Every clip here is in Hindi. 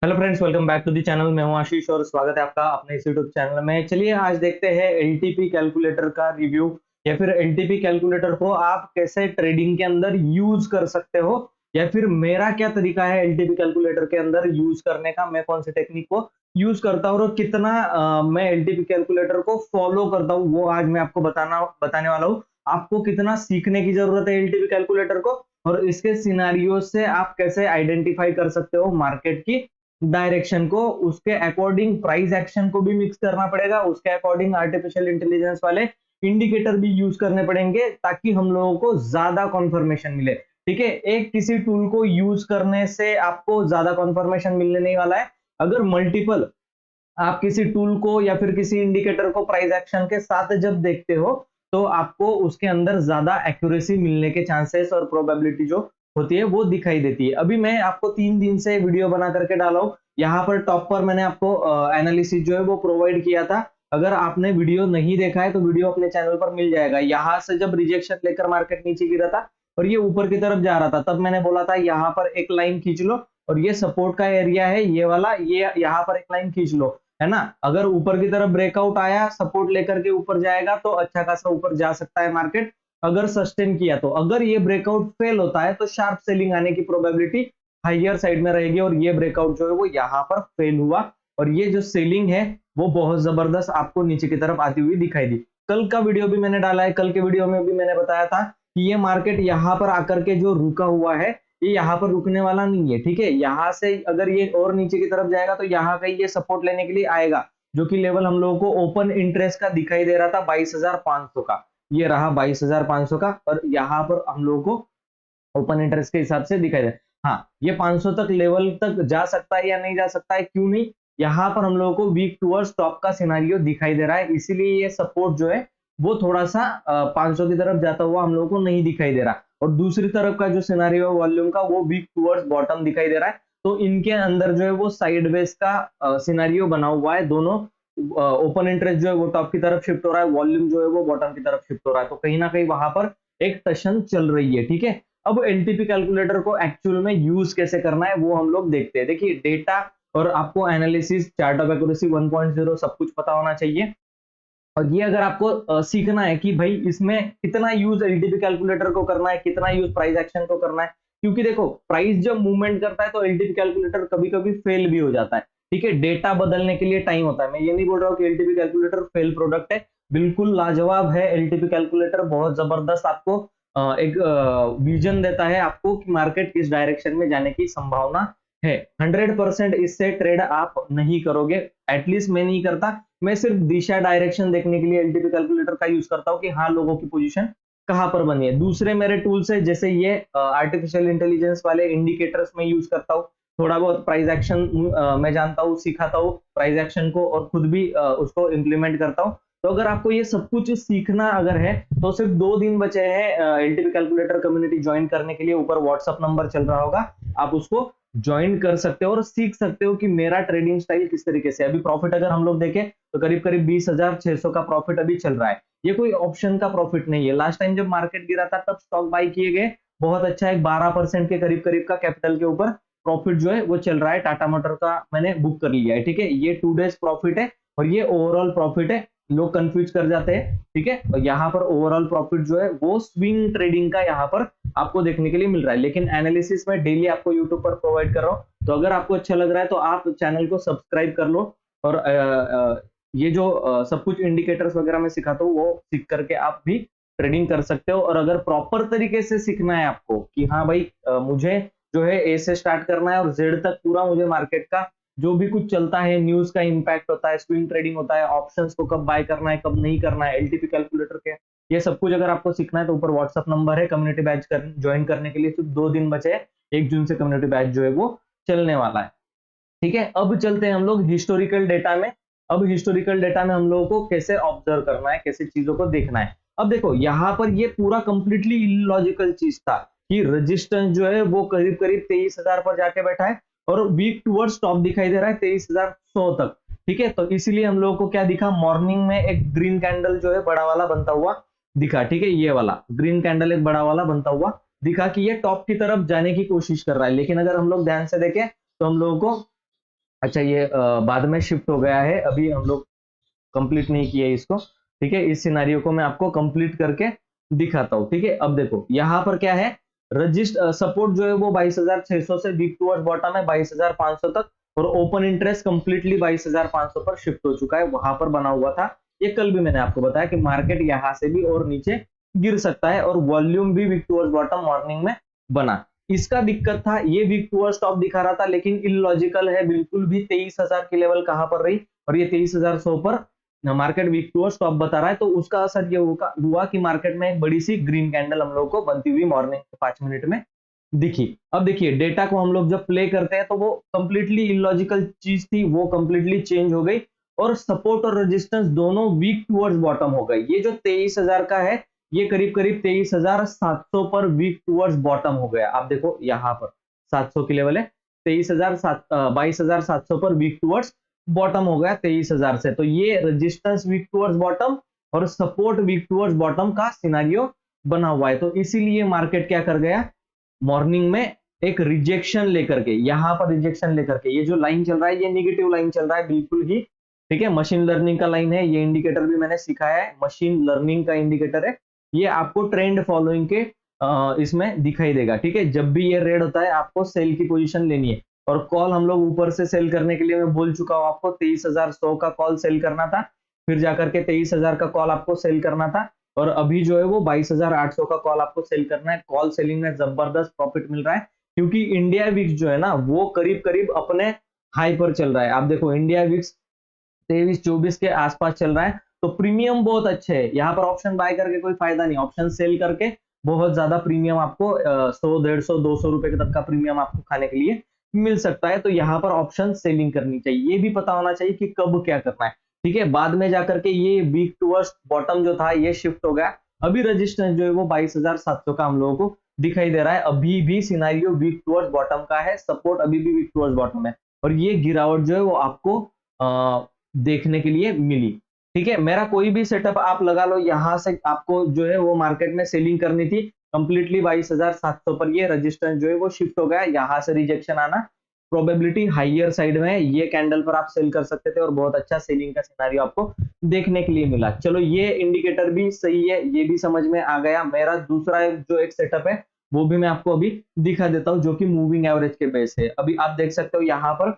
Hello friends, welcome back to the channel. मैं हूं आशीष और स्वागत है आपका अपने इस यूट्यूब चैनल में। चलिए आज देखते हैं एलटीपी कैलकुलेटर का रिव्यू, या फिर एलटीपी कैलकुलेटर को आप कैसे ट्रेडिंग के अंदर यूज कर सकते हो, या फिर मेरा क्या तरीका है एलटीपी कैलकुलेटर के अंदर यूज करने का, मैं कौन सी टेक्निक को यूज करता हूँ और कितना मैं एलटीपी कैलकुलेटर को फॉलो करता हूँ, वो आज मैं आपको बताने वाला हूँ। आपको कितना सीखने की जरूरत है एलटीपी कैलकुलेटर को, और इसके सिनारियो से आप कैसे आइडेंटिफाई कर सकते हो मार्केट की डायरेक्शन को, उसके अकॉर्डिंग प्राइस एक्शन को भी मिक्स करना पड़ेगा, उसके अकॉर्डिंग आर्टिफिशियल इंटेलिजेंस वाले इंडिकेटर भी यूज करने पड़ेंगे ताकि हम लोगों को ज्यादा कॉन्फर्मेशन मिले। ठीक है, एक किसी टूल को यूज करने से आपको ज्यादा कॉन्फर्मेशन मिलने नहीं वाला है। अगर मल्टीपल आप किसी टूल को या फिर किसी इंडिकेटर को प्राइस एक्शन के साथ जब देखते हो, तो आपको उसके अंदर ज्यादा एक्यूरेसी मिलने के चांसेस और प्रोबेबिलिटी जो होती है वो दिखाई देती है। अभी मैं आपको 3 दिन से वीडियो बना करके डाला हूं। यहाँ पर टॉप पर मैंने आपको एनालिसिस जो है वो प्रोवाइड किया था। अगर आपने वीडियो नहीं देखा है तो वीडियो अपने चैनल पर मिल जाएगा। यहाँ से जब रिजेक्शन लेकर मार्केट नीचे गिरा था और ये ऊपर की तरफ जा रहा था, तब मैंने बोला था यहाँ पर एक लाइन खींच लो, और ये सपोर्ट का एरिया है ये वाला, ये यहाँ पर एक लाइन खींच लो, है ना। अगर ऊपर की तरफ ब्रेकआउट आया, सपोर्ट लेकर के ऊपर जाएगा तो अच्छा खासा ऊपर जा सकता है मार्केट, अगर सस्टेन किया तो। अगर ये ब्रेकआउट फेल होता है तो शार्प सेलिंग आने की प्रोबेबिलिटी हाइयर साइड में रहेगी, और ये ब्रेकआउट जो है वो यहाँ पर फेल हुआ, और ये जो सेलिंग है वो बहुत जबरदस्त आपको नीचे की तरफ आती हुई दिखाई दी। कल का वीडियो भी मैंने डाला है, कल के वीडियो में भी मैंने बताया था कि ये मार्केट यहाँ पर आकर के जो रुका हुआ है, ये यहाँ पर रुकने वाला नहीं है। ठीक है, यहाँ से अगर ये और नीचे की तरफ जाएगा तो यहाँ कहीं ये सपोर्ट लेने के लिए आएगा, जो कि लेवल हम लोगों को ओपन इंटरेस्ट का दिखाई दे रहा था 22,500 का। ये रहा 22,500 का, और यहाँ पर हम लोगों को ओपन इंटरेस्ट के हिसाब से दिखाई दे। हाँ, ये 500 तक लेवल तक जा सकता है या नहीं जा सकता है, क्यों नहीं। यहाँ पर हम लोगों को वीक टूवर्ड्स टॉप का सिनारियो दिखाई दे रहा है, इसीलिए ये सपोर्ट जो है वो थोड़ा सा 500 की तरफ जाता हुआ हम लोगों को नहीं दिखाई दे रहा। और दूसरी तरफ का जो सिनारियो वॉल्यूम का, वो वीक टूवर्ड्स बॉटम दिखाई दे रहा है। तो इनके अंदर जो है वो साइडवेज का सिनारियो बना हुआ है। दोनों ओपन इंटरेस्ट जो है वो टॉप की तरफ शिफ्ट हो रहा है, वॉल्यूम जो है वो बॉटम की तरफ शिफ्ट हो रहा है, तो कहीं ना कहीं वहां पर एक टशन चल रही है। ठीक है, अब एलटीपी कैलकुलेटर को एक्चुअल में यूज कैसे करना है वो हम लोग देखते हैं। देखिए, डेटा और आपको एनालिसिस, चार्ट ऑफ एक्यूरेसी 1.0 सब कुछ पता होना चाहिए। और ये अगर आपको सीखना है कि भाई इसमें कितना यूज एलटीपी कैलकुलेटर को करना है, कितना यूज प्राइस एक्शन को करना है, क्योंकि देखो प्राइस जब मूवमेंट करता है तो एलटीपी कैलकुलेटर कभी कभी फेल भी हो जाता है। ठीक है, डेटा बदलने के लिए टाइम होता है। मैं ये नहीं बोल रहा हूँ कि एलटीपी कैलकुलेटर फेल प्रोडक्ट है, बिल्कुल लाजवाब है एलटीपी कैलकुलेटर, बहुत जबरदस्त आपको एक विजन देता है आपको कि मार्केट किस डायरेक्शन में जाने की संभावना है। 100% इससे ट्रेड आप नहीं करोगे, एटलीस्ट मैं नहीं करता। मैं सिर्फ दिशा डायरेक्शन देखने के लिए एलटीपी कैलकुलेटर का यूज करता हूँ कि हाँ, लोगों की पोजीशन कहाँ पर बनी है। दूसरे मेरे टूल्स है, जैसे ये आर्टिफिशियल इंटेलिजेंस वाले इंडिकेटर्स में यूज करता हूँ। थोड़ा बहुत प्राइस एक्शन मैं जानता हूँ, सिखाता हूँ प्राइस एक्शन को, और खुद भी उसको इम्प्लीमेंट करता हूँ। तो अगर आपको ये सब कुछ सीखना अगर है तो सिर्फ 2 दिन बचे हैं एलटीपी कैलकुलेटर कम्युनिटी ज्वाइन करने के लिए। ऊपर व्हाट्सअप नंबर चल रहा होगा, आप उसको ज्वाइन कर सकते हो और सीख सकते हो कि मेरा ट्रेडिंग स्टाइल किस तरीके से। अभी प्रॉफिट अगर हम लोग देखें तो करीब करीब 20,600 का प्रॉफिट अभी चल रहा है। ये कोई ऑप्शन का प्रॉफिट नहीं है। लास्ट टाइम जब मार्केट गिरा था तब स्टॉक बाई किए गए, बहुत अच्छा एक 12% के करीब करीब का कैपिटल के ऊपर प्रॉफिट जो है वो चल रहा है। टाटा मोटर का मैंने बुक कर लिया है। ठीक है, ये 2 डेज प्रॉफिट है और ये ओवरऑल प्रॉफिट है। लोग कंफ्यूज कर जाते हैं। ठीक है, और यहाँ पर ओवरऑल प्रॉफिट जो है वो स्विंग ट्रेडिंग का यहाँ पर आपको देखने के लिए मिल रहा है, लेकिन एनालिसिस में डेली आपको यूट्यूब पर प्रोवाइड कर रहा हूँ। तो अगर आपको अच्छा लग रहा है तो आप चैनल को सब्सक्राइब कर लो, और ये जो सब कुछ इंडिकेटर्स वगैरह मैं सिखाता हूँ वो सीख करके आप भी ट्रेडिंग कर सकते हो। और अगर प्रॉपर तरीके से सीखना है आपको कि हाँ भाई मुझे जो है ए से स्टार्ट करना है और जेड तक पूरा मुझे मार्केट का जो भी कुछ चलता है, न्यूज का इंपैक्ट होता है, स्विंग ट्रेडिंग होता है, ऑप्शंस को कब बाय करना है कब नहीं करना है, एलटीपी कैलकुलेटर के, ये सब कुछ अगर आपको सीखना है तो ऊपर व्हाट्सअप नंबर है। कम्युनिटी बैच ज्वाइन करने के लिए सिर्फ 2 दिन बचे हैं। 1 जून से कम्युनिटी बैच जो है वो चलने वाला है। ठीक है, अब चलते हैं हम लोग हिस्टोरिकल डेटा में। अब हिस्टोरिकल डेटा में हम लोगों को कैसे ऑब्जर्व करना है, कैसे चीजों को देखना है। अब देखो यहाँ पर ये पूरा कंप्लीटली इलॉजिकल चीज था कि रेजिस्टेंस जो है वो करीब करीब 23,000 पर जाके बैठा है, और वीक टूवर्ड्स टॉप दिखाई दे रहा है 23,100 तक। ठीक है, तो इसीलिए हम लोगों को क्या दिखा, मॉर्निंग में एक ग्रीन कैंडल जो है बड़ा वाला बनता हुआ दिखा। ठीक है, ये वाला ग्रीन कैंडल एक बड़ा वाला बनता हुआ दिखा कि ये टॉप की तरफ जाने की कोशिश कर रहा है। लेकिन अगर हम लोग ध्यान से देखें तो हम लोगों को अच्छा ये बाद में शिफ्ट हो गया है, अभी हम लोग कंप्लीट नहीं किया इसको। ठीक है, इस सिनारियो को मैं आपको कंप्लीट करके दिखाता हूँ। ठीक है, अब देखो यहाँ पर क्या है, रजिस्टर सपोर्ट जो है वो 22,600 से वीक टुवर्ड्स बॉटम है 22,500 तक, और ओपन इंटरेस्ट कंप्लीटली 22,500 पर शिफ्ट हो चुका है, वहां पर बना हुआ था। ये कल भी मैंने आपको बताया कि मार्केट यहाँ से भी और नीचे गिर सकता है, और वॉल्यूम भी वीक टुवर्ड्स बॉटम मॉर्निंग में बना। इसका दिक्कत था, ये वीक टुवर्ड्स टॉप दिखा रहा था, लेकिन इलॉजिकल है बिल्कुल भी। 23,000 की लेवल कहां पर रही, और ये 23,100 पर मार्केट वीक टुवर्ड्स टॉप बता रहा है। तो उसका असर ये हुआ कि मार्केट में एक बड़ी सी ग्रीन कैंडल हम लोग को बनती हुई मॉर्निंग के 5 मिनट में दिखी। अब देखिए डेटा को हम लोग जब प्ले करते हैं तो वो कंप्लीटली इलॉजिकल चीज थी, वो कंप्लीटली चेंज हो गई, और सपोर्ट और रेजिस्टेंस दोनों वीक टुवर्ड्स बॉटम हो गए। ये जो 23,000 का है, ये करीब करीब 23,700 पर वीक टुवर्ड्स बॉटम हो गया। आप देखो यहाँ पर 700 की लेवल है, 22,700 पर वीक टुवर्ड्स बॉटम हो गया 23,000 से। तो ये रेजिस्टेंस वीक टुवर्ड्स बॉटम और सपोर्ट वीक टुवर्ड्स बॉटम का सिनारियो बना हुआ है। तो इसीलिए मार्केट क्या कर गया, मॉर्निंग में एक रिजेक्शन लेकर के, यहां पर रिजेक्शन लेकर के, ये जो लाइन चल रहा है ये नेगेटिव लाइन चल रहा है बिल्कुल ही। ठीक है, मशीन लर्निंग का लाइन है, ये इंडिकेटर भी मैंने सिखाया है, मशीन लर्निंग का इंडिकेटर है। ये आपको ट्रेंड फॉलोइंग के इसमें दिखाई देगा। ठीक है, जब भी ये रेड होता है आपको सेल की पोजीशन लेनी है, और कॉल हम लोग ऊपर से सेल करने के लिए मैं बोल चुका हूं आपको, 23,100 का कॉल सेल करना था, फिर जाकर के 23,000 का कॉल आपको सेल करना था, और अभी जो है वो 22,800 का कॉल आपको सेल करना है। कॉल सेलिंग में जबरदस्त प्रॉफिट मिल रहा है, क्योंकि इंडिया विक्स जो है ना वो करीब करीब अपने हाई पर चल रहा है। आप देखो इंडिया विक्स 23-24 के आसपास चल रहा है, तो प्रीमियम बहुत अच्छे है। यहाँ पर ऑप्शन बाय करके कोई फायदा नहीं, ऑप्शन सेल करके बहुत ज्यादा प्रीमियम आपको 100, 150, 200 रुपए तक का प्रीमियम आपको खाने के लिए मिल सकता है। तो यहाँ पर ऑप्शन सेलिंग करनी चाहिए, ये भी पता होना चाहिए कि कब क्या करना है। ठीक है, बाद में जाकर के ये वीक टुवर्ड्स बॉटम जो था ये शिफ्ट हो गया। अभी रजिस्टेंस जो है वो 22,700 का हम लोगों को दिखाई दे रहा है, अभी भी सिनारियो वीक टुवर्ड्स बॉटम का है, सपोर्ट अभी भी वीक टुवर्ड्स बॉटम है, और ये गिरावट जो है वो आपको देखने के लिए मिली। ठीक है, मेरा कोई भी सेटअप आप लगा लो, यहां से आपको जो है वो मार्केट में सेलिंग करनी थी कंप्लीटली 22,700 पर, ये रजिस्टेंस जो है वो शिफ्ट हो गया, यहां से रिजेक्शन आना प्रोबेबिलिटी हाइयर साइड में है, ये कैंडल पर आप सेल कर सकते थे और बहुत अच्छा सेलिंग का सिनारियो आपको देखने के लिए मिला। चलो ये इंडिकेटर भी सही है, ये भी समझ में आ गया। मेरा दूसरा जो एक सेटअप है वो भी मैं आपको अभी दिखा देता हूं, जो कि मूविंग एवरेज के बेस है। अभी आप देख सकते हो यहाँ पर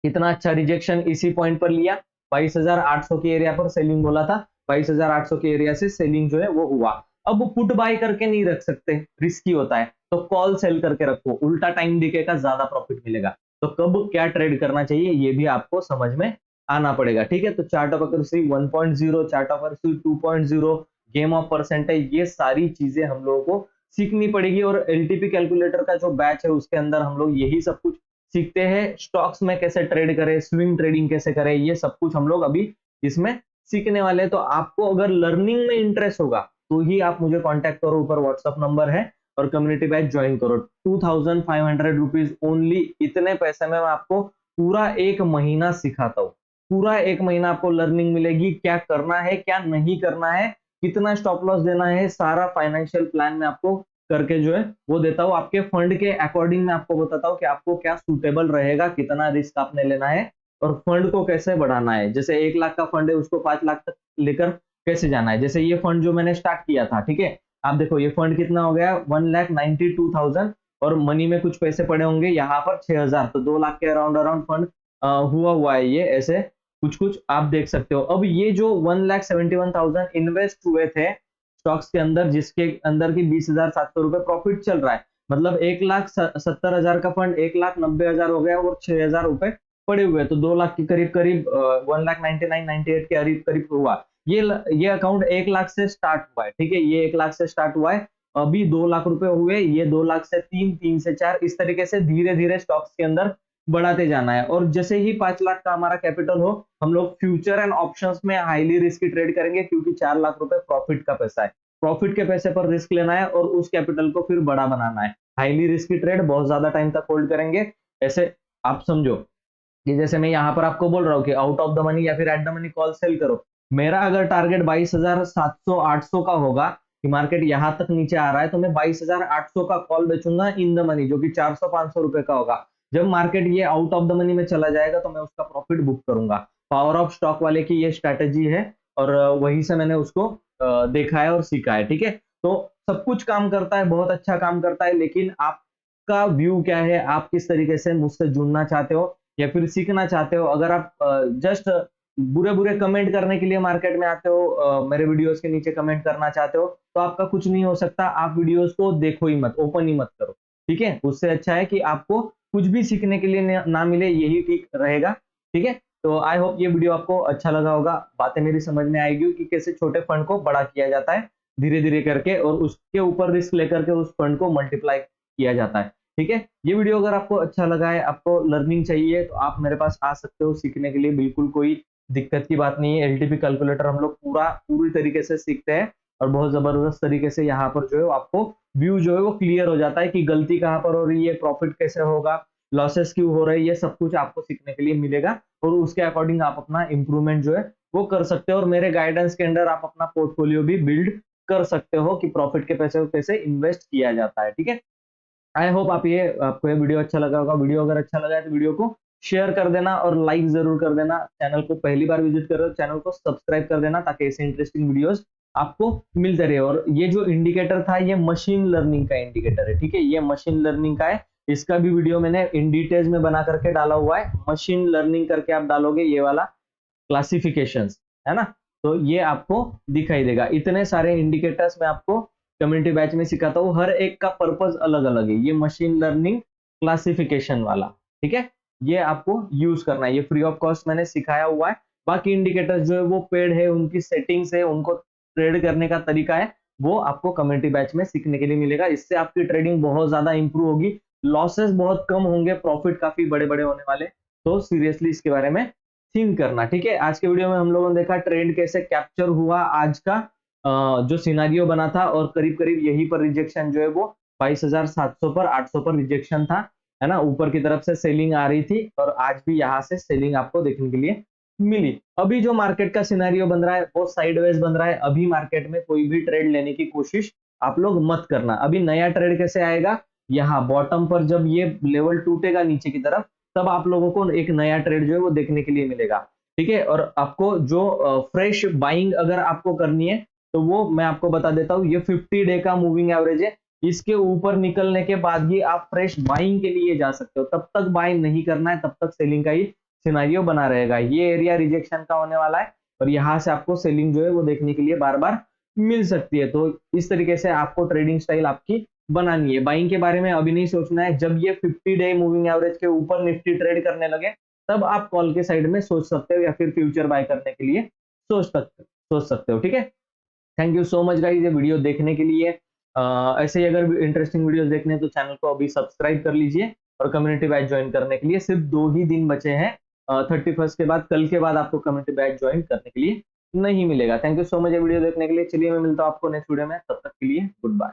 कितना अच्छा रिजेक्शन इसी पॉइंट पर लिया, 22,800 के एरिया पर सेलिंग बोला था, 22,800 के एरिया से सेलिंग जो है वो हुआ। अब पुट बाय करके नहीं रख सकते, रिस्की होता है, तो कॉल सेल करके रखो, उल्टा टाइम दिखेगा, ज्यादा प्रॉफिट मिलेगा। तो कब क्या ट्रेड करना चाहिए ये भी आपको समझ में आना पड़ेगा। ठीक है, तो chart of accuracy 1.0, chart of accuracy 2.0, game of percentage, ये सारी चीजें हम लोगों को सीखनी पड़ेगी, और एलटीपी कैलकुलेटर का जो बैच है उसके अंदर हम लोग यही सब कुछ सीखते हैं। स्टॉक्स में कैसे ट्रेड करें, स्विंग ट्रेडिंग कैसे करें, ये सब कुछ हम लोग अभी इसमें सीखने वाले हैं। तो आपको अगर लर्निंग में इंटरेस्ट होगा तो ही आप मुझे कांटेक्ट करो, ऊपर व्हाट्सएप नंबर है, और कम्युनिटी बैच ज्वाइन करो। 2,500 रुपीज ओनली, इतने पैसे में मैं आपको पूरा एक महीना सिखाता हूँ। पूरा एक महीना आपको लर्निंग मिलेगी, क्या करना है क्या नहीं करना है, कितना स्टॉप लॉस देना है, सारा फाइनेंशियल प्लान में आपको करके जो है वो देता हूँ। आपके फंड के अकॉर्डिंग मैं आपको बताता हूँ कि आपको क्या सूटेबल रहेगा, कितना रिस्क आपने लेना है, और फंड को कैसे बढ़ाना है। जैसे 1 लाख का फंड है उसको 5 लाख तक लेकर कैसे जाना है। जैसे ये फंड जो मैंने स्टार्ट किया था, ठीक है, आप देखो ये फंड कितना हो गया, 1,92,000, और मनी में कुछ पैसे पड़े होंगे यहाँ पर 6,000, तो 2 लाख के अराउंड अराउंड फंड हुआ है ये, ऐसे कुछ कुछ आप देख सकते हो। अब ये जो 1,71,000 इन्वेस्ट हुए थे स्टॉक्स के अंदर, जिसके अंदर की 20,700 रुपए प्रॉफिट चल रहा है, मतलब 1,70,000 का फंड 1,90,000 हो गया, और 6,000 रुपए पड़े हुए, तो 2 लाख के करीब करीब 1,99,98 के करीब करीब हुआ। ये अकाउंट 1 लाख से स्टार्ट हुआ है। ठीक है, ये 1 लाख से स्टार्ट हुआ है, अभी 2 लाख रुपए हुए, ये 2 लाख से 3, 3 से 4, इस तरीके से धीरे धीरे स्टॉक्स के अंदर बढ़ाते जाना है। और जैसे ही 5 लाख का हमारा कैपिटल हो, हम लोग फ्यूचर एंड ऑप्शंस में हाईली रिस्की ट्रेड करेंगे, क्योंकि 4 लाख रुपए प्रॉफिट का पैसा है। प्रॉफिट के पैसे पर रिस्क लेना है और उस कैपिटल को फिर बड़ा बनाना है। हाईली रिस्की ट्रेड बहुत ज्यादा टाइम तक होल्ड करेंगे। ऐसे आप समझो कि जैसे मैं यहाँ पर आपको बोल रहा हूँ कि आउट ऑफ द मनी या फिर at the money call sell करो, मेरा अगर टारगेट 22,700-800 का होगा कि मार्केट यहाँ तक नीचे आ रहा है, तो मैं 22,800 का कॉल बेचूंगा इन द मनी, जो कि 400-500 रुपए का होगा। जब मार्केट ये आउट ऑफ द मनी में चला जाएगा तो मैं उसका प्रॉफिट बुक करूंगा। पावर ऑफ स्टॉक वाले की ये स्ट्रैटेजी है और वहीं से मैंने उसको देखा है और सीखा है। ठीक है, तो सब कुछ काम करता है, बहुत अच्छा काम करता है, लेकिन आपका व्यू क्या है, आप किस तरीके से मुझसे जुड़ना चाहते हो या फिर सीखना चाहते हो। अगर आप जस्ट बुरे बुरे कमेंट करने के लिए मार्केट में आते हो, मेरे वीडियोस के नीचे कमेंट करना चाहते हो, तो आपका कुछ नहीं हो सकता। आप वीडियोस को देखो ही मत, ओपन ही मत करो। ठीक है, उससे अच्छा है कि आपको कुछ भी सीखने के लिए ना मिले, यही ठीक रहेगा। ठीक है, तो आई होप ये वीडियो आपको अच्छा लगा होगा, बातें मेरी समझ में आएगी कि कैसे छोटे फंड को बड़ा किया जाता है धीरे धीरे करके, और उसके ऊपर रिस्क लेकर के उस फंड को मल्टीप्लाई किया जाता है। ठीक है, ये वीडियो अगर आपको अच्छा लगा है, आपको लर्निंग चाहिए, तो आप मेरे पास आ सकते हो सीखने के लिए, बिल्कुल कोई दिक्कत की बात नहीं है। एलटीपी कैलकुलेटर हम लोग पूरी तरीके से सीखते हैं और बहुत जबरदस्त तरीके से यहाँ पर जो है आपको व्यू जो है वो क्लियर हो जाता है कि गलती कहाँ पर हो रही है, प्रॉफिट कैसे होगा, लॉसेस क्यों हो रही है, सब कुछ आपको सीखने के लिए मिलेगा और उसके अकॉर्डिंग आप अपना इंप्रूवमेंट जो है वो कर सकते हो और मेरे गाइडेंस के अंडर आप अपना पोर्टफोलियो भी बिल्ड कर सकते हो कि प्रॉफिट के पैसे को कैसे इन्वेस्ट किया जाता है। ठीक है, आई होप आपको ये वीडियो अच्छा लगा होगा। वीडियो अगर अच्छा लगा है तो वीडियो को शेयर कर देना और लाइक जरूर कर देना। चैनल को पहली बार विजिट कर रहे हो, चैनल को सब्सक्राइब कर देना ताकि ऐसे इंटरेस्टिंग वीडियोस आपको मिलते रहे। और ये जो इंडिकेटर था ये मशीन लर्निंग का इंडिकेटर है। ठीक है, ये मशीन लर्निंग का है, इसका भी वीडियो मैंने इन डिटेल्स में बना करके डाला हुआ है। मशीन लर्निंग करके आप डालोगे ये वाला क्लासिफिकेशंस, है ना, तो ये आपको दिखाई देगा। इतने सारे इंडिकेटर्स मैं आपको कम्युनिटी बैच में सिखाता हूँ, हर एक का पर्पस अलग अलग है। ये मशीन लर्निंग क्लासिफिकेशन वाला, ठीक है, ये आपको यूज करना है, ये फ्री ऑफ कॉस्ट मैंने सिखाया हुआ है। बाकी इंडिकेटर्स जो है वो पेड है, उनकी सेटिंग्स है, उनको ट्रेड करने का तरीका है, वो आपको कम्युनिटी बैच में सीखने के लिए मिलेगा। इससे आपकी ट्रेडिंग बहुत ज्यादा इंप्रूव होगी, लॉसेस बहुत कम होंगे, प्रॉफिट काफी बड़े बड़े होने वाले। तो सीरियसली इसके बारे में थिंक करना। ठीक है, आज के वीडियो में हम लोगों ने देखा ट्रेंड कैसे कैप्चर हुआ, आज का जो सिनारियो बना था, और करीब करीब यही पर रिजेक्शन जो है वो 22,700 पर 800 पर रिजेक्शन था, है ना, ऊपर की तरफ से सेलिंग आ रही थी और आज भी यहाँ से सेलिंग आपको देखने के लिए मिली। अभी जो मार्केट का सिनारियो बन रहा है वो साइडवेज बन रहा है। अभी मार्केट में कोई भी ट्रेड लेने की कोशिश आप लोग मत करना। अभी नया ट्रेड कैसे आएगा, यहाँ बॉटम पर जब ये लेवल टूटेगा नीचे की तरफ, तब आप लोगों को एक नया ट्रेड जो है वो देखने के लिए मिलेगा। ठीक है, और आपको जो फ्रेश बाइंग अगर आपको करनी है तो वो मैं आपको बता देता हूँ, ये 50 डे का मूविंग एवरेज है, इसके ऊपर निकलने के बाद ही आप फ्रेश बाइंग के लिए जा सकते हो। तब तक बाइंग नहीं करना है, तब तक सेलिंग का ही सिनारियो बना रहेगा। ये एरिया रिजेक्शन का होने वाला है और यहाँ से आपको सेलिंग जो है वो देखने के लिए बार बार मिल सकती है। तो इस तरीके से आपको ट्रेडिंग स्टाइल आपकी बनानी है। बाइंग के बारे में अभी नहीं सोचना है, जब ये 50 डे मूविंग एवरेज के ऊपर निफ्टी ट्रेड करने लगे तब आप कॉल के साइड में सोच सकते हो या फिर फ्यूचर बाय करने के लिए सोच सकते हो। ठीक है, thank you so much guys ये वीडियो देखने के लिए। ऐसे ही अगर इंटरेस्टिंग वीडियोस देखने हैं तो चैनल को अभी सब्सक्राइब कर लीजिए और कम्युनिटी बैच ज्वाइन करने के लिए सिर्फ 2 ही दिन बचे हैं। 31 के बाद, कल के बाद आपको कम्युनिटी बैच ज्वाइन करने के लिए नहीं मिलेगा। थैंक यू सो मच ये वीडियो देखने के लिए। चलिए मैं मिलता हूँ आपको नेक्स्ट वीडियो में, तब तक के लिए गुड बाय।